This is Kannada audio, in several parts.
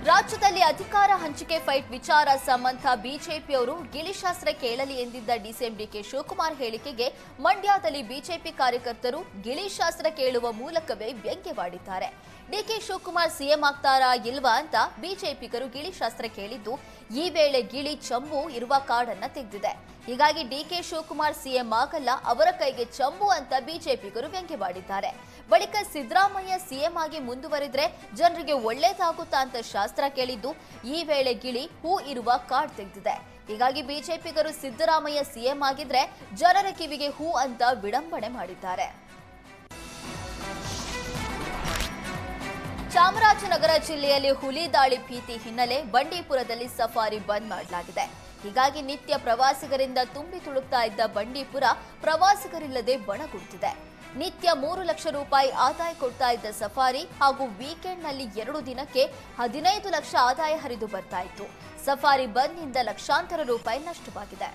ರಾಜ್ಯದಲ್ಲಿ ಅಧಿಕಾರ ಹಂಚಿಕೆ ಫೈಟ್ ವಿಚಾರ ಸಂಬಂಧ ಬಿಜೆಪಿಯವರು ಗಿಳಿಶಾಸ್ತ್ರ ಕೇಳಲಿ ಎಂದಿದ್ದ ಡಿಸಿಎಂ ಡಿಕೆ ಶಿವಕುಮಾರ್ ಹೇಳಿಕೆಗೆ ಮಂಡ್ಯದಲ್ಲಿ ಬಿಜೆಪಿ ಕಾರ್ಯಕರ್ತರು ಗಿಳಿಶಾಸ್ತ್ರ ಕೇಳುವ ಮೂಲಕವೇ ವ್ಯಂಗ್ಯವಾಡಿದ್ದಾರೆ. ಡಿಕೆ ಶಿವಕುಮಾರ್ ಸಿಎಂ ಆಗ್ತಾರಾ ಇಲ್ವಾ ಅಂತ ಬಿಜೆಪಿಗರು ಗಿಳಿಶಾಸ್ತ್ರ ಕೇಳಿದ್ದು, ಈ ವೇಳೆ ಗಿಳಿ ಚಂಬು ಇರುವ ಕಾರ್ಡನ್ನ ತೆಗೆದಿದೆ. ಹೀಗಾಗಿ ಡಿಕೆ ಶಿವಕುಮಾರ್ ಸಿಎಂ ಆಗಲ್ಲ, ಅವರ ಕೈಗೆ ಚಂಬು ಅಂತ ಬಿಜೆಪಿಗರು ವ್ಯಂಗ್ಯವಾಡಿದ್ದಾರೆ. ಬಳಿಕ ಸಿದ್ದರಾಮಯ್ಯ ಸಿಎಂ ಆಗಿ ಮುಂದುವರಿದ್ರೆ ಜನರಿಗೆ ಒಳ್ಳೇದಾಗುತ್ತಾ ಅಂತ ಶಾಸ್ತ್ರ ಕೇಳಿದ್ದು, ಈ ವೇಳೆ ಗಿಳಿ ಹೂ ಇರುವ ಕಾರ್ಡ್ ತೆಗೆದಿದೆ. ಹೀಗಾಗಿ ಬಿಜೆಪಿಗರು ಸಿದ್ದರಾಮಯ್ಯ ಸಿಎಂ ಆಗಿದ್ರೆ ಜನರ ಕಿವಿಗೆ ಹೂ ಅಂತ ವಿಡಂಬನೆ ಮಾಡಿದ್ದಾರೆ. ಚಾಮರಾಜನಗರ ಜಿಲ್ಲೆಯಲ್ಲಿ ಹುಲಿ ದಾಳಿ ಭೀತಿ ಹಿನ್ನೆಲೆ ಬಂಡೀಪುರದಲ್ಲಿ ಸಫಾರಿ ಬಂದ್ ಮಾಡಲಾಗಿದೆ. ಹೀಗಾಗಿ ನಿತ್ಯ ಪ್ರವಾಸಿಗರಿಂದ ತುಂಬಿ ತುಳುಕ್ತಾ ಇದ್ದ ಬಂಡೀಪುರ ಪ್ರವಾಸಿಗರಿಲ್ಲದೆ ಬಣಗುಡುತ್ತಿದೆ. ನಿತ್ಯ 3 ಲಕ್ಷ ರೂಪಾಯಿ ಆದಾಯ ಕೊಡ್ತಾ ಇದ್ದ ಸಫಾರಿ ಹಾಗೂ ವೀಕೆಂಡ್ನಲ್ಲಿ 2 ದಿನಕ್ಕೆ 15 ಲಕ್ಷ ಆದಾಯ ಹರಿದು ಬರ್ತಾ ಇತ್ತು. ಸಫಾರಿ ಬಂದ್ನಿಂದ ಲಕ್ಷಾಂತರ ರೂಪಾಯಿ ನಷ್ಟವಾಗಿದೆ.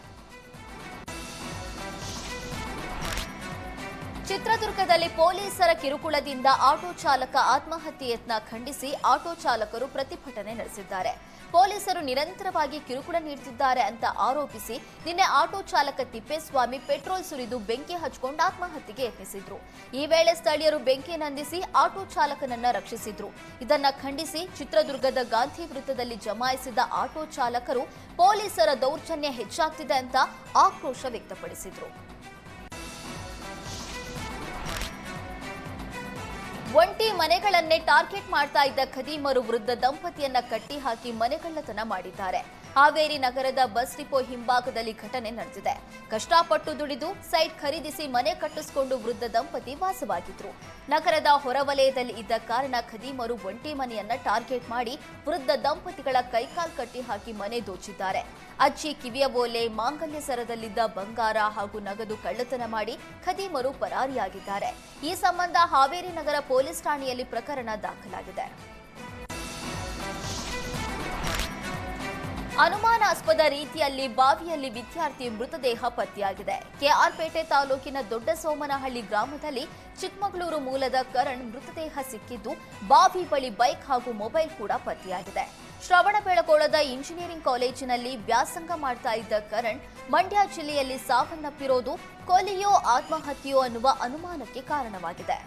ಚಿತ್ರದುರ್ಗದಲ್ಲಿ ಪೊಲೀಸರ ಕಿರುಕುಳದಿಂದ ಆಟೋ ಚಾಲಕ ಆತ್ಮಹತ್ಯೆ ಯತ್ನ ಖಂಡಿಸಿ ಆಟೋ ಚಾಲಕರು ಪ್ರತಿಭಟನೆ ನಡೆಸಿದ್ದಾರೆ. ಪೊಲೀಸರು ನಿರಂತರವಾಗಿ ಕಿರುಕುಳ ನೀಡುತ್ತಿದ್ದಾರೆ ಅಂತ ಆರೋಪಿಸಿ ನಿನ್ನೆ ಆಟೋ ಚಾಲಕ ತಿಪ್ಪೇಸ್ವಾಮಿ ಪೆಟ್ರೋಲ್ ಸುರಿದು ಬೆಂಕಿ ಹಚ್ಚಿಕೊಂಡು ಆತ್ಮಹತ್ಯೆಗೆ ಯತ್ನಿಸಿದ್ರು. ಈ ವೇಳೆ ಸ್ಥಳೀಯರು ಬೆಂಕಿ ನಂದಿಸಿ ಆಟೋ ಚಾಲಕನನ್ನ ರಕ್ಷಿಸಿದ್ರು. ಇದನ್ನ ಖಂಡಿಸಿ ಚಿತ್ರದುರ್ಗದ ಗಾಂಧಿ ವೃತ್ತದಲ್ಲಿ ಜಮಾಯಿಸಿದ ಆಟೋ ಚಾಲಕರು ಪೊಲೀಸರ ದೌರ್ಜನ್ಯ ಹೆಚ್ಚಾಗ್ತಿದೆ ಅಂತ ಆಕ್ರೋಶ ವ್ಯಕ್ತಪಡಿಸಿದ್ರು. ಒಂಟಿ ಮನೆಗಳನ್ನೇ ಟಾರ್ಗೆಟ್ ಮಾಡ್ತಾ ಇದ್ದ ಖದೀಮರು ವೃದ್ಧ ದಂಪತಿಯನ್ನ ಕಟ್ಟಿ ಹಾಕಿ ಮನೆಗಳ್ಳತನ ಮಾಡಿದ್ದಾರೆ. ಹಾವೇರಿ ನಗರದ ಬಸ್ ಡಿಪೋ ಹಿಂಭಾಗದಲ್ಲಿ ಘಟನೆ ನಡೆದಿದೆ. ಕಷ್ಟಪಟ್ಟು ದುಡಿದು ಸೈಟ್ ಖರೀದಿಸಿ ಮನೆ ಕಟ್ಟಿಸಿಕೊಂಡು ವೃದ್ಧ ದಂಪತಿ ವಾಸವಾಗಿದ್ರು. ನಗರದ ಹೊರವಲಯದಲ್ಲಿ ಇದ್ದ ಕಾರಣ ಖದೀಮರು ಒಂಟಿ ಮನೆಯನ್ನ ಟಾರ್ಗೆಟ್ ಮಾಡಿ ವೃದ್ಧ ದಂಪತಿಗಳ ಕೈಕಾಲ್ ಕಟ್ಟಿ ಹಾಕಿ ಮನೆ ದೋಚಿದ್ದಾರೆ. ಅಜ್ಜಿ ಕಿವಿಯ ಓಲೆ, ಮಾಂಗಲ್ಯ ಸರದಲ್ಲಿದ್ದ ಬಂಗಾರ ಹಾಗೂ ನಗದು ಕಳ್ಳತನ ಮಾಡಿ ಖದೀಮರು ಪರಾರಿಯಾಗಿದ್ದಾರೆ. ಈ ಸಂಬಂಧ ಹಾವೇರಿ ನಗರ ಪೊಲೀಸ್ ಠಾಣೆಯಲ್ಲಿ ಪ್ರಕರಣ ದಾಖಲಾಗಿದೆ. ಅನುಮಾನಾಸ್ಪದ ರೀತಿಯಲ್ಲಿ ಬಾವಿಯಲ್ಲಿ ವಿದ್ಯಾರ್ಥಿ ಮೃತದೇಹ ಪತ್ತೆಯಾಗಿದೆ. ಕೆಆರ್ಪೇಟೆ ತಾಲೂಕಿನ ದೊಡ್ಡ ಸೋಮನಹಳ್ಳಿ ಗ್ರಾಮದಲ್ಲಿ ಚಿಕ್ಕಮಗಳೂರು ಮೂಲದ ಕರಣ್ ಮೃತದೇಹ ಸಿಕ್ಕಿದ್ದು, ಬಾವಿ ಬಳಿ ಬೈಕ್ ಹಾಗೂ ಮೊಬೈಲ್ ಕೂಡ ಪತ್ತೆಯಾಗಿದೆ. ಶ್ರವಣಬೆಳಗೊಳದ ಇಂಜಿನಿಯರಿಂಗ್ ಕಾಲೇಜಿನಲ್ಲಿ ವ್ಯಾಸಂಗ ಮಾಡ್ತಾ ಇದ್ದ ಕರಣ್ ಮಂಡ್ಯ ಜಿಲ್ಲೆಯಲ್ಲಿ ಸಾವನ್ನಪ್ಪಿರೋದು ಕೊಲೆಯೋ ಆತ್ಮಹತ್ಯೆಯೋ ಅನ್ನುವ ಅನುಮಾನಕ್ಕೆ ಕಾರಣವಾಗಿದೆ.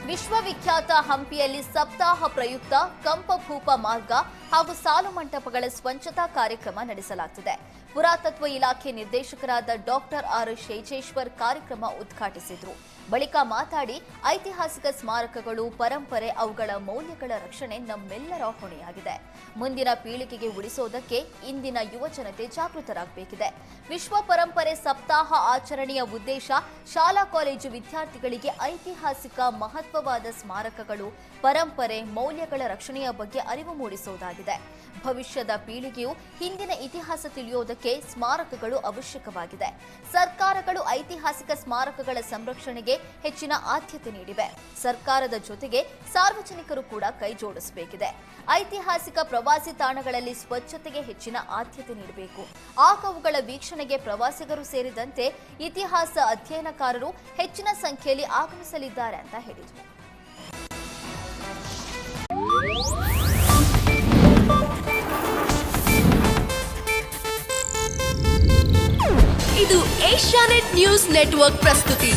ವಿಶ್ವವಿಖ್ಯಾತ ಹಂಪಿಯಲ್ಲಿ ಸಪ್ತಾಹ ಪ್ರಯುಕ್ತ ಕಂಪಭೂಪ ಮಾರ್ಗ ಹಾಗೂ ಸಾಲು ಮಂಟಪಗಳ ಸ್ವಚ್ಛತಾ ಕಾರ್ಯಕ್ರಮ ನಡೆಸಲಾಗುತ್ತಿದೆ. ಪುರಾತತ್ವ ಇಲಾಖೆ ನಿರ್ದೇಶಕರಾದ ಡಾಕ್ಟರ್ ಆರ್ ಶೇಜೇಶ್ವರ್ ಕಾರ್ಯಕ್ರಮ ಉದ್ಘಾಟಿಸಿದರು. ಬಳಿಕ ಮಾತಾಡಿ, ಐತಿಹಾಸಿಕ ಸ್ಮಾರಕಗಳು, ಪರಂಪರೆ, ಅವುಗಳ ಮೌಲ್ಯಗಳ ರಕ್ಷಣೆ ನಮ್ಮೆಲ್ಲರ ಹೊಣೆಯಾಗಿದೆ. ಮುಂದಿನ ಪೀಳಿಗೆಗೆ ಉಳಿಸೋದಕ್ಕೆ ಇಂದಿನ ಯುವ ಜನತೆ ಜಾಗೃತರಾಗಬೇಕಿದೆ. ವಿಶ್ವ ಪರಂಪರೆ ಸಪ್ತಾಹ ಆಚರಣೆಯ ಉದ್ದೇಶ ಶಾಲಾ ಕಾಲೇಜು ವಿದ್ಯಾರ್ಥಿಗಳಿಗೆ ಐತಿಹಾಸಿಕ ಮಹತ್ವವಾದ ಸ್ಮಾರಕಗಳು, ಪರಂಪರೆ, ಮೌಲ್ಯಗಳ ರಕ್ಷಣೆಯ ಬಗ್ಗೆ ಅರಿವು ಮೂಡಿಸುವುದಾಗಿದೆ. ಭವಿಷ್ಯದ ಪೀಳಿಗೆಯು ಹಿಂದಿನ ಇತಿಹಾಸ ತಿಳಿಯೋದಕ್ಕೆ ಸ್ಮಾರಕಗಳು ಅವಶ್ಯಕವಾಗಿದೆ. ಸರ್ಕಾರಗಳು ಐತಿಹಾಸಿಕ ಸ್ಮಾರಕಗಳ ಸಂರಕ್ಷಣೆಗೆ ಹೆಚ್ಚಿನ ಆದ್ಯತೆ ನೀಡಿವೆ. ಸರ್ಕಾರದ ಜೊತೆಗೆ ಸಾರ್ವಜನಿಕರು ಕೂಡ ಕೈ ಜೋಡಿಸಬೇಕಿದೆ. ಐತಿಹಾಸಿಕ ಪ್ರವಾಸಿ ತಾಣಗಳಲ್ಲಿ ಸ್ವಚ್ಛತೆಗೆ ಹೆಚ್ಚಿನ ಆದ್ಯತೆ ನೀಡಬೇಕು. ಆಗ ಅವುಗಳ ವೀಕ್ಷಣೆಗೆ ಪ್ರವಾಸಿಗರು ಸೇರಿದಂತೆ ಇತಿಹಾಸ ಅಧ್ಯಯನಕಾರರು ಹೆಚ್ಚಿನ ಸಂಖ್ಯೆಯಲ್ಲಿ ಆಗಮಿಸಲಿದ್ದಾರೆ ಅಂತ ಹೇಳಿದರು. ಇದು ಏಷ್ಯಾನೆಟ್ ನ್ಯೂಸ್ ನೆಟ್ವರ್ಕ್ ಪ್ರಸ್ತುತಿ.